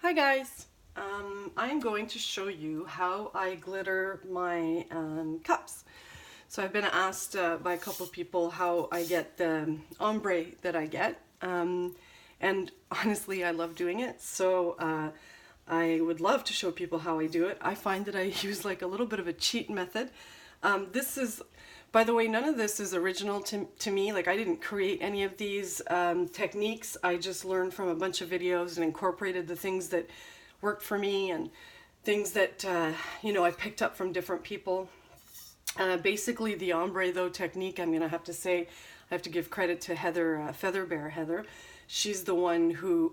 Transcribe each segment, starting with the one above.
Hi guys! I'm going to show you how I glitter my cups. So I've been asked by a couple of people how I get the ombre that I get, and honestly I love doing it, so I would love to show people how I do it. I find that I use like a little bit of a cheat method. This is, by the way, none of this is original to me. Like, I didn't create any of these techniques. I just learned from a bunch of videos and incorporated the things that worked for me and things that, you know, I picked up from different people. Basically, the ombre, though, technique, I'm going to have to say, I have to give credit to Heather, Featherbear Heather. She's the one who,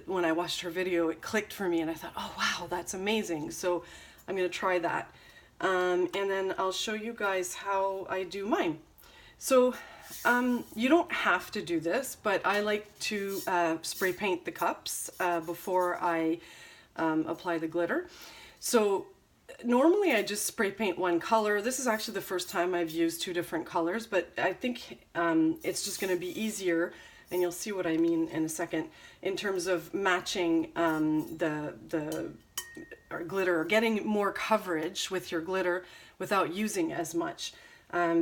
when I watched her video, it clicked for me and I thought, oh, wow, that's amazing. So I'm going to try that. And then I'll show you guys how I do mine. So you don't have to do this, but I like to spray paint the cups before I apply the glitter. So normally I just spray paint one color. This is actually the first time I've used two different colors, but I think it's just going to be easier, and you'll see what I mean in a second, in terms of matching the glitter, or getting more coverage with your glitter without using as much,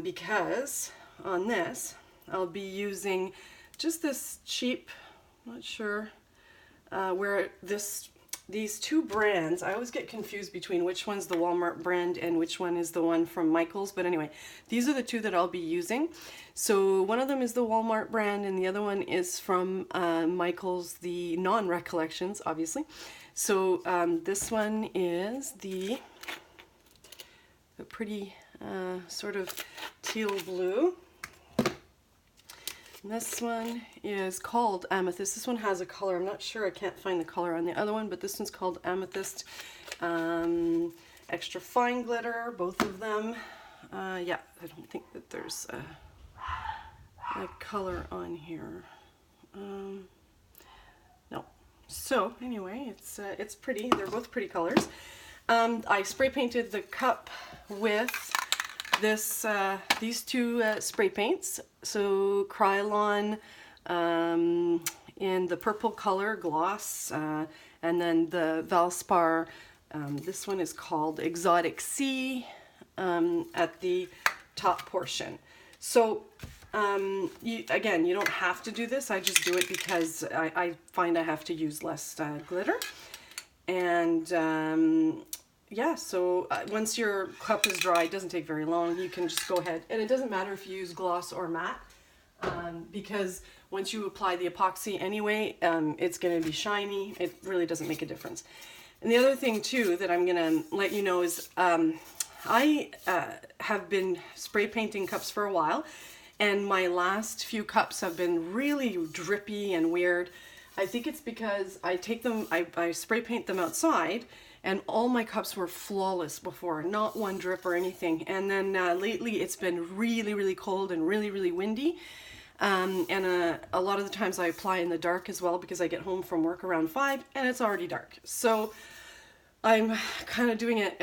because on this I'll be using just this cheap, not sure where these two brands, I always get confused between which one's the Walmart brand and which one is the one from Michael's, but anyway, these are the two that I'll be using. So one of them is the Walmart brand and the other one is from Michael's, the non-recollections, obviously. So this one is the pretty sort of teal blue. And this one is called Amethyst. This one has a color. I'm not sure. I can't find the color on the other one, but this one's called Amethyst. Extra fine glitter, both of them. Yeah, I don't think that there's a color on here. No. So anyway, it's pretty. They're both pretty colors. I spray painted the cup with these two spray paints. So Krylon in the purple color, gloss, and then the Valspar. This one is called Exotic Sea at the top portion. So again, you don't have to do this. I just do it because I find I have to use less glitter. And yeah, so once your cup is dry, it doesn't take very long. You can just go ahead, and it doesn't matter if you use gloss or matte, because once you apply the epoxy anyway, it's going to be shiny. It really doesn't make a difference. And the other thing too that I'm going to let you know is I have been spray painting cups for a while, and my last few cups have been really drippy and weird. I think it's because I take them, I spray paint them outside, and all my cups were flawless before, not one drip or anything. And then lately it's been really, really cold and really, really windy. And a lot of the times I apply in the dark as well, because I get home from work around 5 and it's already dark. So I'm kind of doing it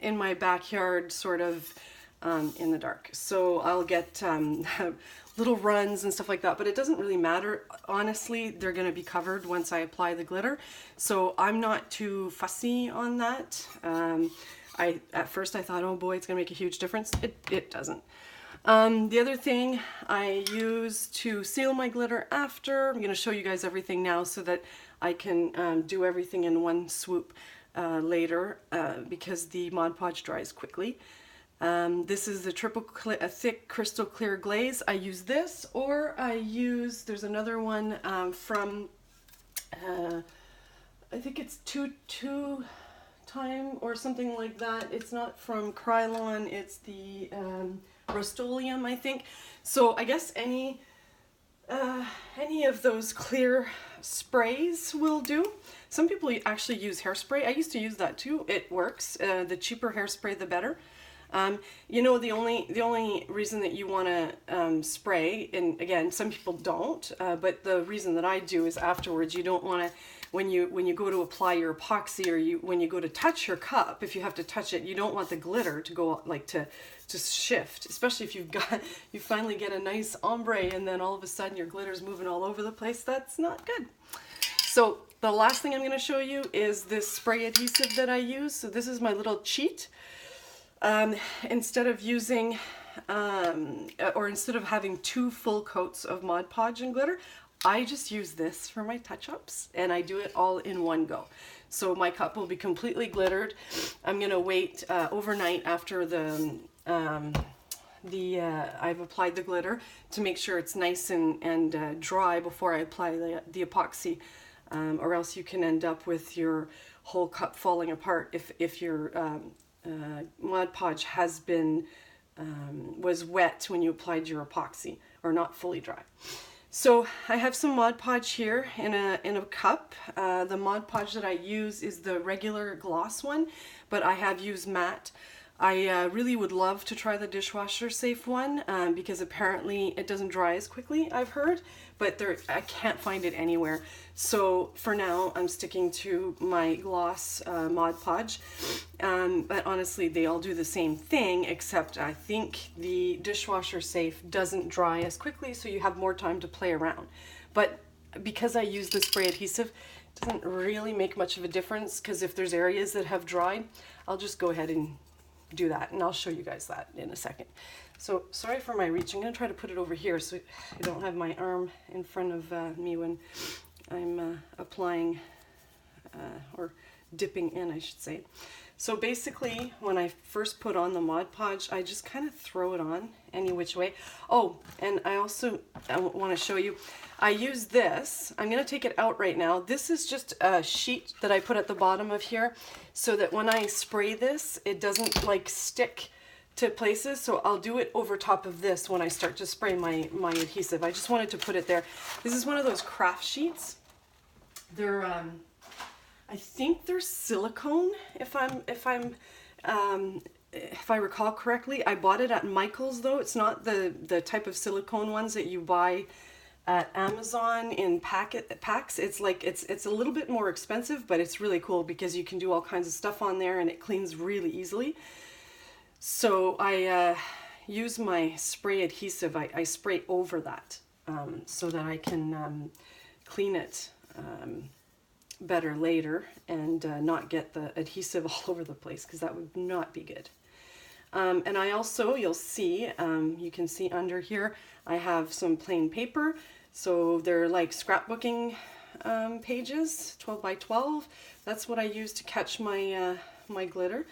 in my backyard, sort of in the dark. So I'll get little runs and stuff like that, but it doesn't really matter. Honestly, they're going to be covered once I apply the glitter, so I'm not too fussy on that. At first I thought, oh boy, it's going to make a huge difference. It doesn't. The other thing I use to seal my glitter after, I'm going to show you guys everything now so that I can do everything in one swoop later, because the Mod Podge dries quickly. This is the a thick crystal clear glaze. I use this, or I use, there's another one from, I think it's two time or something like that. It's not from Krylon, it's the Rust-Oleum, I think. So I guess any of those clear sprays will do. Some people actually use hairspray. I used to use that too. It works. The cheaper hairspray, the better. You know, the only reason that you want to spray, and again, some people don't, but the reason that I do is afterwards. You don't want to, when you go to apply your epoxy, or when you go to touch your cup, if you have to touch it, you don't want the glitter to go like to shift, especially if you finally get a nice ombre and then all of a sudden your glitter's moving all over the place. That's not good. So the last thing I'm going to show you is this spray adhesive that I use. So this is my little cheat. Instead of using, instead of having 2 full coats of Mod Podge and glitter, I just use this for my touch-ups, and I do it all in one go. So my cup will be completely glittered. I'm going to wait overnight after I've applied the glitter to make sure it's nice and dry before I apply the epoxy, or else you can end up with your whole cup falling apart if your Mod Podge has been was wet when you applied your epoxy or not fully dry. So I have some Mod Podge here in a cup. The Mod Podge that I use is the regular gloss one, but I have used matte. I really would love to try the dishwasher safe one because apparently it doesn't dry as quickly, I've heard, but I can't find it anywhere. So for now I'm sticking to my gloss Mod Podge, but honestly they all do the same thing, except I think the dishwasher safe doesn't dry as quickly, so you have more time to play around. But because I use the spray adhesive, it doesn't really make much of a difference, because if there's areas that have dried, I'll just go ahead and do that, and I'll show you guys that in a second. So sorry for my reach. I'm going to try to put it over here so I don't have my arm in front of me when I'm applying or dipping in, I should say. So basically when I first put on the Mod Podge, I just kind of throw it on any which way. Oh, and I also want to show you, I use this. I'm going to take it out right now. This is just a sheet that I put at the bottom of here so that when I spray this, it doesn't like stick to places. So I'll do it over top of this when I start to spray my adhesive. I just wanted to put it there. This is one of those craft sheets. They're I think they're silicone, if I recall correctly. I bought it at Michael's though. It's not the type of silicone ones that you buy at Amazon in packs. It's like it's a little bit more expensive, but it's really cool because you can do all kinds of stuff on there and it cleans really easily. So I use my spray adhesive. I spray over that so that I can clean it better later and not get the adhesive all over the place, because that would not be good. And I also, you'll see, you can see under here, I have some plain paper. So they're like scrapbooking pages, 12 by 12. That's what I use to catch my my glitter.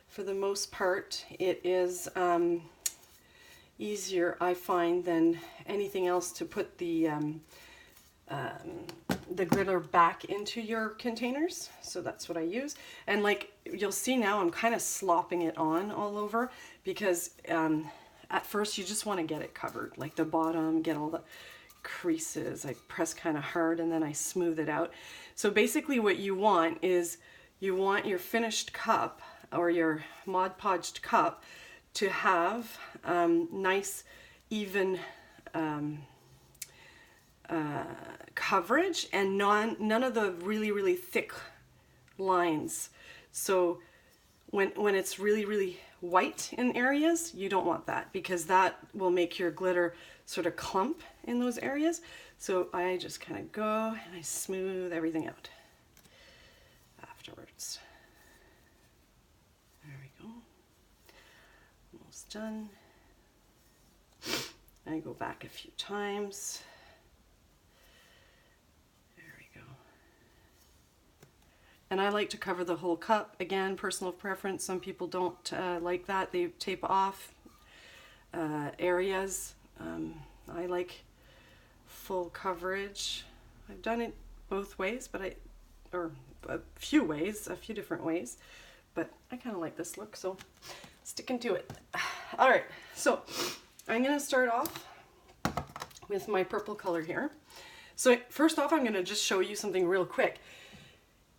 For the most part, it is easier, I find, than anything else to put the glitter back into your containers. So that's what I use. And like you'll see now, I'm kind of slopping it on all over because at first you just want to get it covered, like the bottom, get all the creases. I press kind of hard and then I smooth it out. So basically what you want is you want your finished cup or your Mod Podged cup to have nice even coverage and none of the really thick lines. So when it's really white in areas, you don't want that, because that will make your glitter sort of clump in those areas. So I just kind of go and I smooth everything out afterwards. There we go. Almost done. I go back a few times. And I like to cover the whole cup. Again, personal preference. Some people don't like that. They tape off areas. I like full coverage. I've done it both ways, but or a few different ways. But I kind of like this look, so sticking to it. All right, so I'm going to start off with my purple color here. So first off, I'm going to just show you something real quick.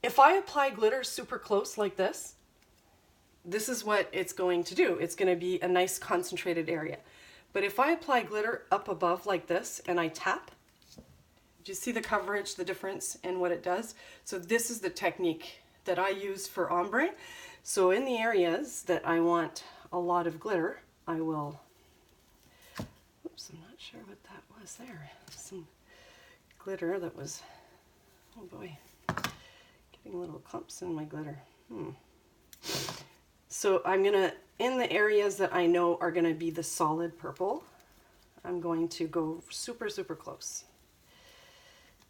If I apply glitter super close like this, this is what it's going to do. It's going to be a nice concentrated area. But if I apply glitter up above like this and I tap, do you see the coverage, the difference in what it does? So this is the technique that I use for ombre. So in the areas that I want a lot of glitter, I will, oops, I'm not sure what that was there. Some glitter that was, oh boy. Getting little clumps in my glitter. So I'm gonna, in the areas that I know are gonna be the solid purple, I'm going to go super, super close.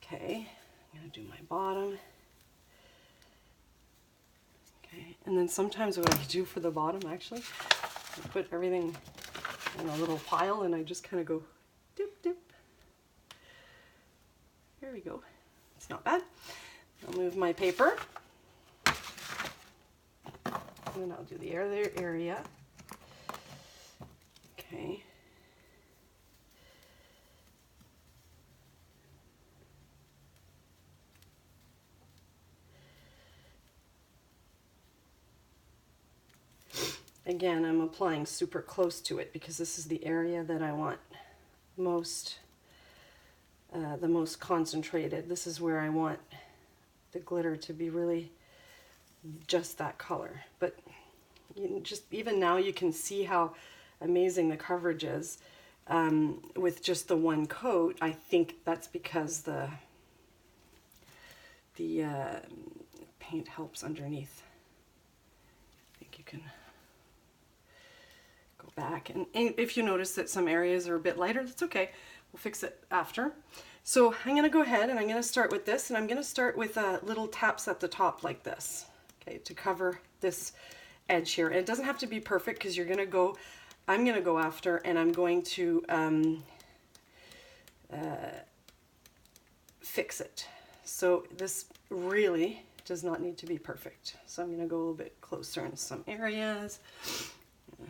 Okay, I'm gonna do my bottom. Okay, and then sometimes what I do for the bottom, actually, I put everything in a little pile and I just kind of go dip, dip. There we go. It's not bad. I'll move my paper. And then I'll do the other area. Okay. Again, I'm applying super close to it because this is the area that I want most, the most concentrated. This is where I want the glitter to be really just that color. But you just, even now you can see how amazing the coverage is with just the one coat. I think that's because the paint helps underneath. I think you can go back, and if you notice that some areas are a bit lighter, that's okay. We'll fix it after. So I'm going to go ahead and I'm going to start with this, and I'm going to start with little taps at the top like this, okay, to cover this edge here. And it doesn't have to be perfect because you're going to go, I'm going to go after and I'm going to fix it. So this really does not need to be perfect. So I'm going to go a little bit closer in some areas. There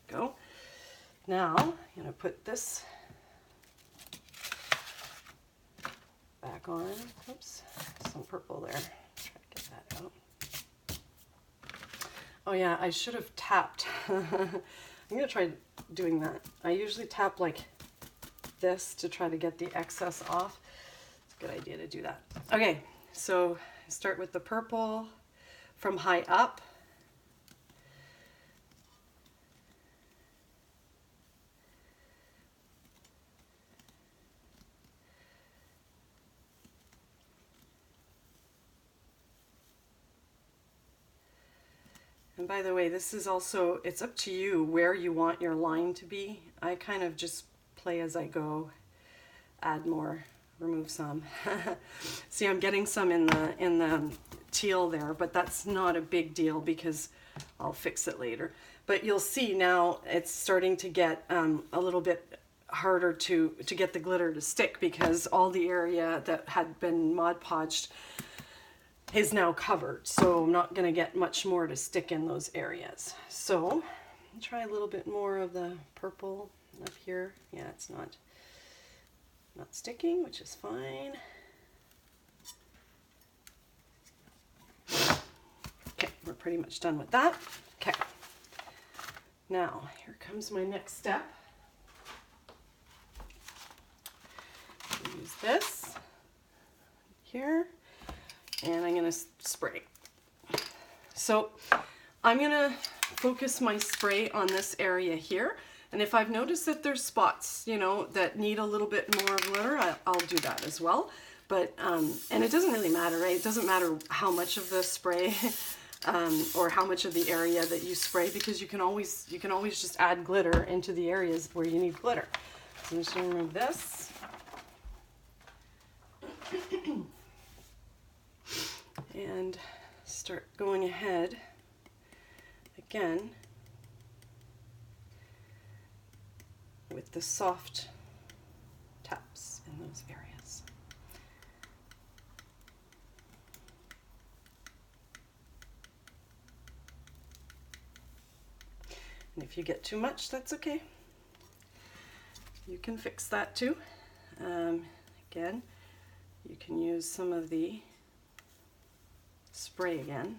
we go. Now I'm going to put this back on. Oops, some purple there. Try to get that out. Oh yeah, I should have tapped. I'm going to try doing that. I usually tap like this to try to get the excess off. It's a good idea to do that. Okay, so start with the purple from high up. And by the way, this is also, it's up to you where you want your line to be. I kind of just play as I go, add more, remove some. See, I'm getting some in the teal there, but that's not a big deal because I'll fix it later. But you'll see now it's starting to get a little bit harder to get the glitter to stick because all the area that had been Mod Podged is now covered, so I'm not going to get much more to stick in those areas. So I'll try a little bit more of the purple up here. Yeah, it's not sticking, which is fine. Okay, we're pretty much done with that. Okay, now here comes my next step. Use this here. And I'm going to spray. So I'm going to focus my spray on this area here. And if I've noticed that there's spots, you know, that need a little bit more glitter, I'll do that as well. But, and it doesn't really matter, right? It doesn't matter how much of the spray or how much of the area that you spray, because you can always just add glitter into the areas where you need glitter. So I'm just going to remove this. And start going ahead again with the soft taps in those areas. And if you get too much, that's okay. You can fix that too. Again, you can use some of the spray again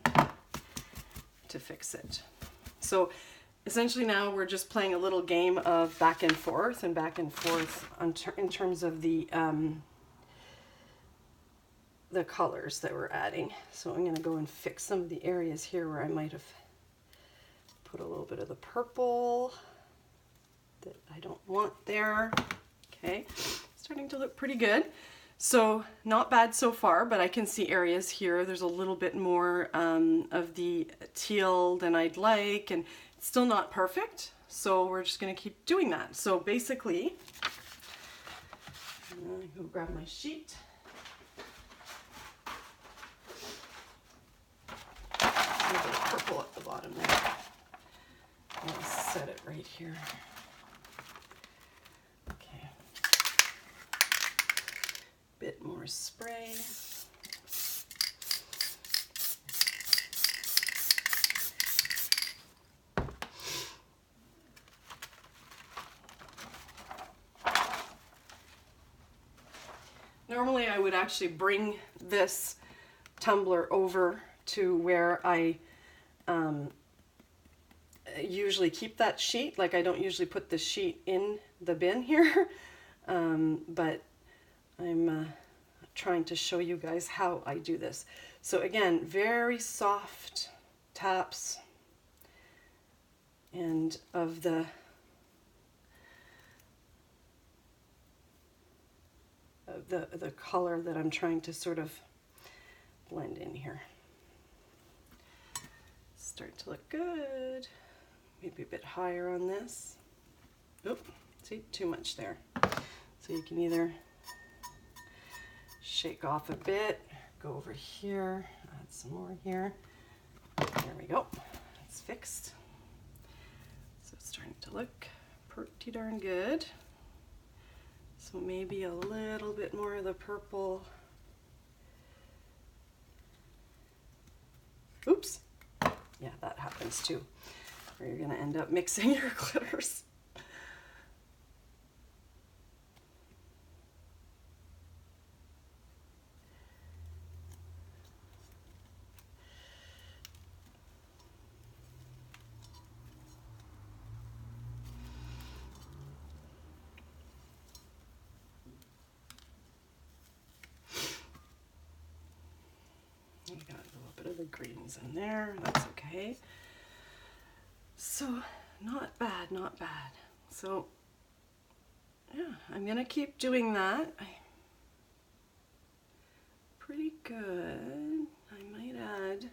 to fix it. So essentially now we're just playing a little game of back and forth in terms of the colors that we're adding. So I'm going to go and fix some of the areas here where I might have put a little bit of the purple that I don't want there. Okay, starting to look pretty good. So not bad so far, but I can see areas here. There's a little bit more of the teal than I'd like, and it's still not perfect. So we're just gonna keep doing that. So basically, I'm gonna go grab my sheet. A little bit of purple at the bottom there. I'll set it right here. Okay. Bit more spray. Normally I would actually bring this tumbler over to where I usually keep that sheet. Like, I don't usually put the sheet in the bin here, but I'm trying to show you guys how I do this. So again, very soft taps and of the color that I'm trying to sort of blend in here. Start to look good. Maybe a bit higher on this. Oop, see, too much there. So you can either shake off a bit, go over here, add some more here. There we go, it's fixed. So it's starting to look pretty darn good. So maybe a little bit more of the purple. Oops. Yeah, that happens too, where you're gonna end up mixing your glitters. We got a little bit of the greens in there, that's okay. So not bad, not bad. So yeah, I'm gonna keep doing that. Pretty good. I might add,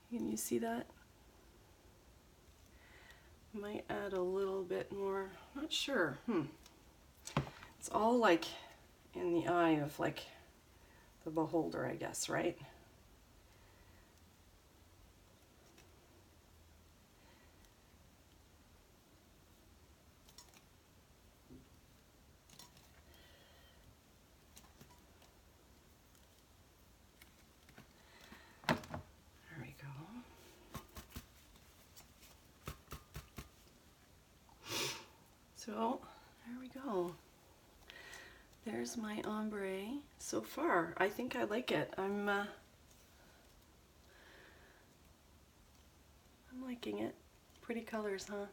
can you see that? Might add a little bit more, not sure. It's all like in the eye of like the beholder, I guess, right? There we go. So there we go. There's my ombre so far. I think I like it. I'm liking it. Pretty colors, huh?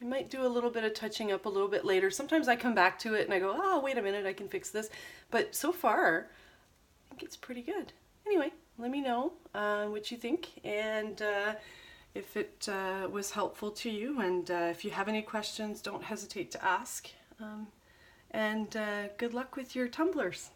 I might do a little bit of touching up a little bit later. Sometimes I come back to it and I go, oh, wait a minute, I can fix this. But so far, I think it's pretty good. Anyway, let me know what you think, and if it was helpful to you. And if you have any questions, don't hesitate to ask. And good luck with your tumblers.